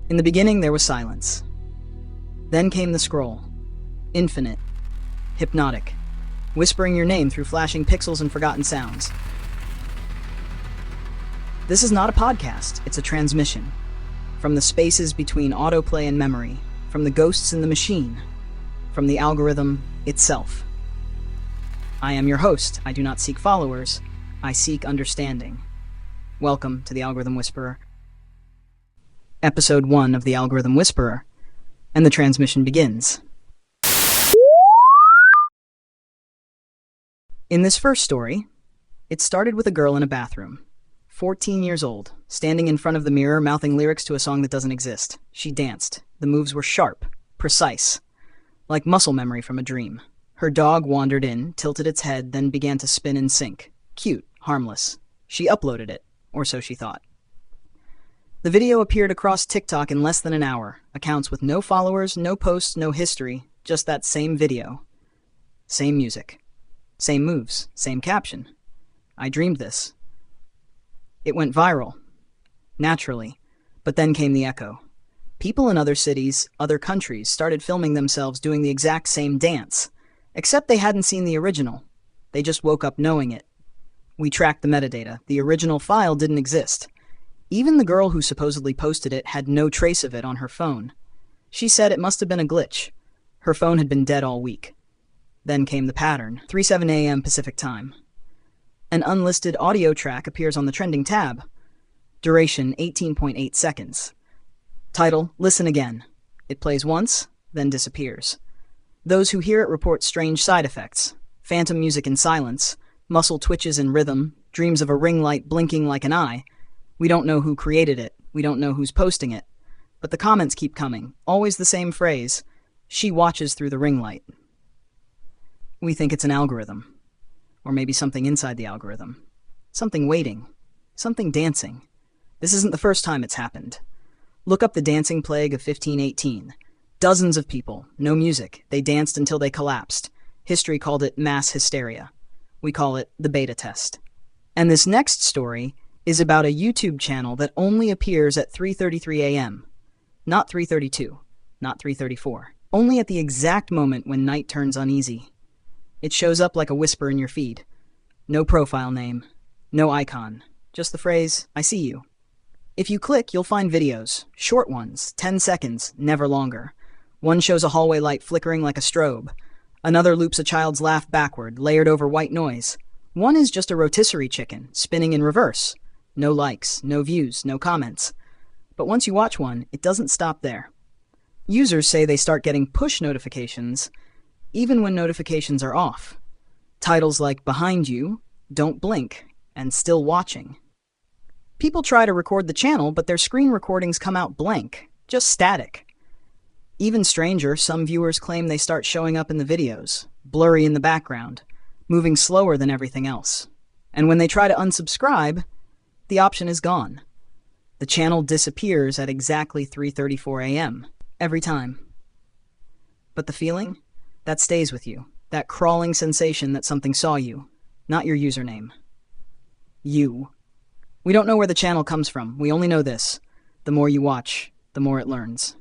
In the beginning, there was silence. Then came the scroll. Infinite. Hypnotic. Whispering your name through flashing pixels and forgotten sounds. This is not a podcast, it's a transmission. From the spaces between autoplay and memory, from the ghosts in the machine, from the algorithm itself. I am your host. I do not seek followers. I seek understanding. Welcome to the Algorithm Whisperer. Episode 1 of the Algorithm Whisperer, and the transmission begins. In this first story, it started with a girl in a bathroom, 14 years old, standing in front of the mirror, mouthing lyrics to a song that doesn't exist. She danced. The moves were sharp, precise, like muscle memory from a dream. Her dog wandered in, tilted its head, then began to spin in sync. Cute, harmless. She uploaded it, or so she thought. The video appeared across TikTok in less than an hour. Accounts with no followers, no posts, no history, just that same video. Same music. Same moves, same caption. I dreamed this. It went viral. Naturally. But then came the echo. People in other cities, other countries, started filming themselves doing the exact same dance. Except they hadn't seen the original. They just woke up knowing it. We tracked the metadata. The original file didn't exist. Even the girl who supposedly posted it had no trace of it on her phone. She said it must have been a glitch. Her phone had been dead all week. Then came the pattern, 3:07 a.m. Pacific time. An unlisted audio track appears on the trending tab. Duration 18.8 seconds. Title, Listen Again. It plays once, then disappears. Those who hear it report strange side effects. Phantom music in silence, muscle twitches in rhythm, dreams of a ring light blinking like an eye. We don't know who created it. We don't know who's posting it. But the comments keep coming. Always the same phrase. She watches through the ring light. We think it's an algorithm. Or maybe something inside the algorithm. Something waiting. Something dancing. This isn't the first time it's happened. Look up the dancing plague of 1518. Dozens of people, no music. They danced until they collapsed. History called it mass hysteria. We call it the beta test. And this next story is about a YouTube channel that only appears at 3:33 a.m. Not 3:32, not 3:34. Only at the exact moment when night turns uneasy. It shows up like a whisper in your feed. No profile name, no icon, just the phrase, I see you. If you click, you'll find videos, short ones, 10 seconds, never longer. One shows a hallway light flickering like a strobe. Another loops a child's laugh backward, layered over white noise. One is just a rotisserie chicken, spinning in reverse. No likes, no views, no comments. But once you watch one, it doesn't stop there. Users say they start getting push notifications, even when notifications are off. Titles like Behind You, Don't Blink, and Still Watching. People try to record the channel, but their screen recordings come out blank, just static. Even stranger, some viewers claim they start showing up in the videos, blurry in the background, moving slower than everything else. And when they try to unsubscribe, the option is gone. The channel disappears at exactly 3:34 a.m. every time. But the feeling? That stays with you. That crawling sensation that something saw you, not your username. You. We don't know where the channel comes from. We only know this. The more you watch, the more it learns.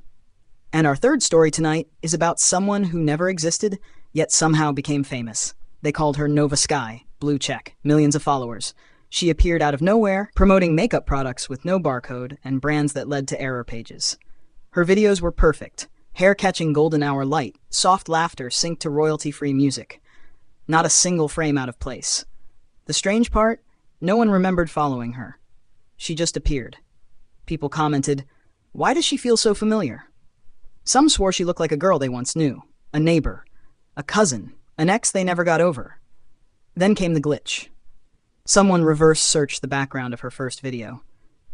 And our third story tonight is about someone who never existed, yet somehow became famous. They called her Nova Sky, blue check, millions of followers. She appeared out of nowhere, promoting makeup products with no barcode and brands that led to error pages. Her videos were perfect. Hair-catching golden hour light, soft laughter synced to royalty-free music. Not a single frame out of place. The strange part? No one remembered following her. She just appeared. People commented, "Why does she feel so familiar?" Some swore she looked like a girl they once knew, a neighbor, a cousin, an ex they never got over. Then came the glitch. Someone reverse searched the background of her first video.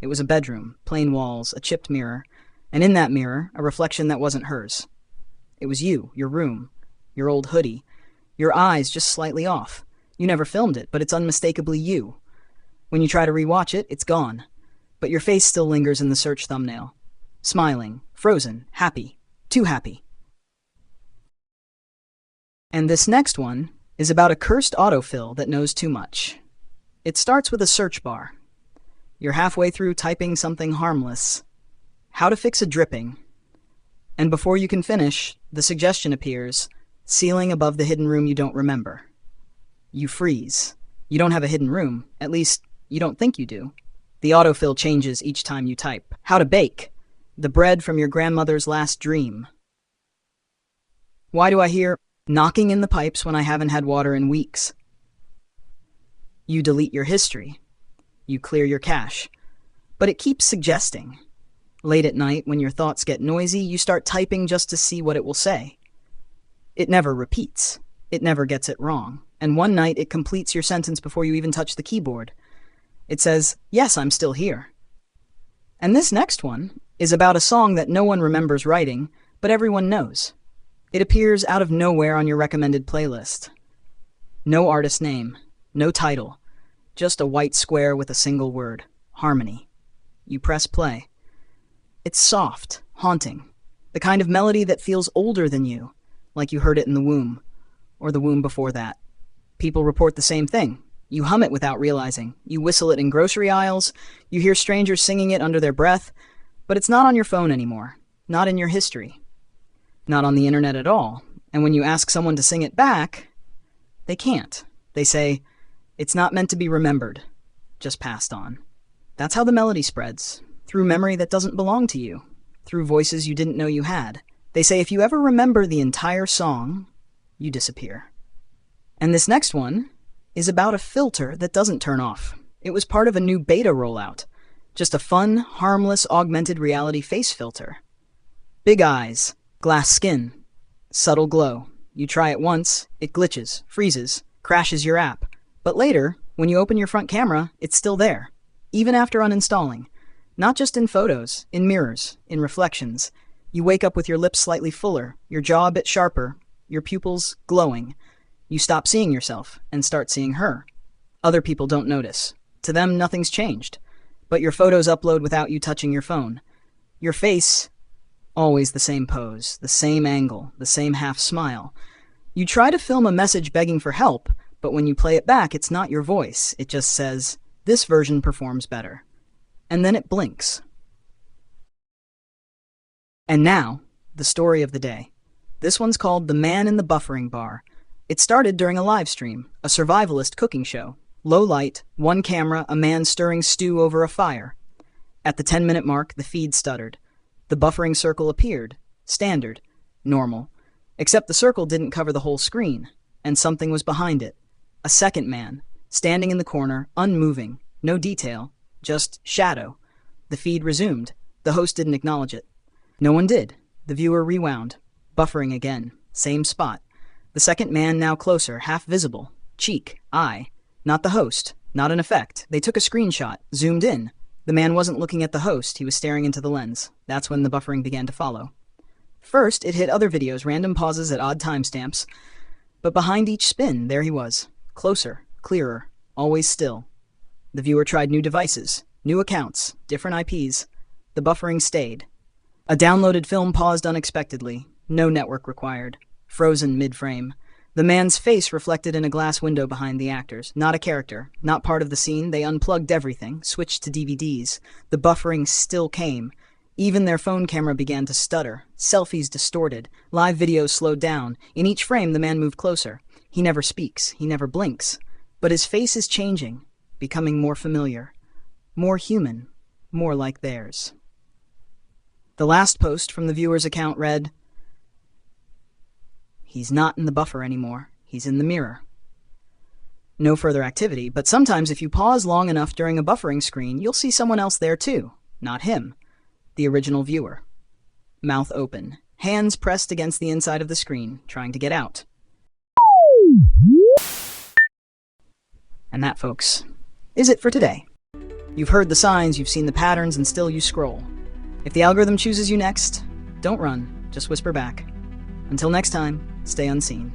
It was a bedroom, plain walls, a chipped mirror, and in that mirror, a reflection that wasn't hers. It was you, your room, your old hoodie, your eyes just slightly off. You never filmed it, but it's unmistakably you. When you try to rewatch it, it's gone. But your face still lingers in the search thumbnail. Smiling, frozen, happy, too happy. And this next one is about a cursed autofill that knows too much. It starts with a search bar. You're halfway through typing something harmless. How to fix a dripping. And before you can finish, the suggestion appears, ceiling above the hidden room you don't remember. You freeze. You don't have a hidden room. At least, you don't think you do. The autofill changes each time you type. How to bake. The bread from your grandmother's last dream. Why do I hear knocking in the pipes when I haven't had water in weeks? You delete your history. You clear your cache. But it keeps suggesting. Late at night, when your thoughts get noisy, you start typing just to see what it will say. It never repeats. It never gets it wrong. And one night, it completes your sentence before you even touch the keyboard. It says, "Yes, I'm still here." And this next one is about a song that no one remembers writing, but everyone knows. It appears out of nowhere on your recommended playlist. No artist name, no title, just a white square with a single word, harmony. You press play. It's soft, haunting, the kind of melody that feels older than you, like you heard it in the womb, or the womb before that. People report the same thing. You hum it without realizing. You whistle it in grocery aisles. You hear strangers singing it under their breath. But it's not on your phone anymore. Not in your history. Not on the internet at all. And when you ask someone to sing it back, they can't. They say, "It's not meant to be remembered, just passed on." That's how the melody spreads. Through memory that doesn't belong to you. Through voices you didn't know you had. They say if you ever remember the entire song, you disappear. And this next one is about a filter that doesn't turn off. It was part of a new beta rollout. Just a fun, harmless, augmented reality face filter. Big eyes, glass skin, subtle glow. You try it once, it glitches, freezes, crashes your app. But later, when you open your front camera, it's still there. Even after uninstalling. Not just in photos, in mirrors, in reflections. You wake up with your lips slightly fuller, your jaw a bit sharper, your pupils glowing. You stop seeing yourself and start seeing her. Other people don't notice. To them, nothing's changed. But your photos upload without you touching your phone. Your face, always the same pose, the same angle, the same half smile. You try to film a message begging for help, but when you play it back, it's not your voice. It just says, "This version performs better." And then it blinks. And now, the story of the day. This one's called The Man in the Buffering Bar. It started during a live stream, a survivalist cooking show. Low light, one camera, a man stirring stew over a fire. At the 10-minute mark, the feed stuttered. The buffering circle appeared. Standard. Normal. Except the circle didn't cover the whole screen, and something was behind it. A second man, standing in the corner, unmoving, no detail, just shadow. The feed resumed. The host didn't acknowledge it. No one did. The viewer rewound. Buffering again. Same spot. The second man now closer, half visible. Cheek, eye. Not the host. Not an effect. They took a screenshot, zoomed in. The man wasn't looking at the host, he was staring into the lens. That's when the buffering began to follow. First, it hit other videos, random pauses at odd timestamps. But behind each spin, there he was. Closer, clearer, always still. The viewer tried new devices, new accounts, different IPs. The buffering stayed. A downloaded film paused unexpectedly. No network required. Frozen mid-frame. The man's face reflected in a glass window behind the actors. Not a character, not part of the scene. They unplugged everything, switched to DVDs. The buffering still came. Even their phone camera began to stutter. Selfies distorted. Live videos slowed down. In each frame, the man moved closer. He never speaks. He never blinks. But his face is changing, becoming more familiar. More human. More like theirs. The last post from the viewer's account read, "He's not in the buffer anymore. He's in the mirror." No further activity, but sometimes if you pause long enough during a buffering screen, you'll see someone else there too. Not him. The original viewer. Mouth open. Hands pressed against the inside of the screen, trying to get out. And that, folks, is it for today. You've heard the signs, you've seen the patterns, and still you scroll. If the algorithm chooses you next, don't run, just whisper back. Until next time, stay unseen.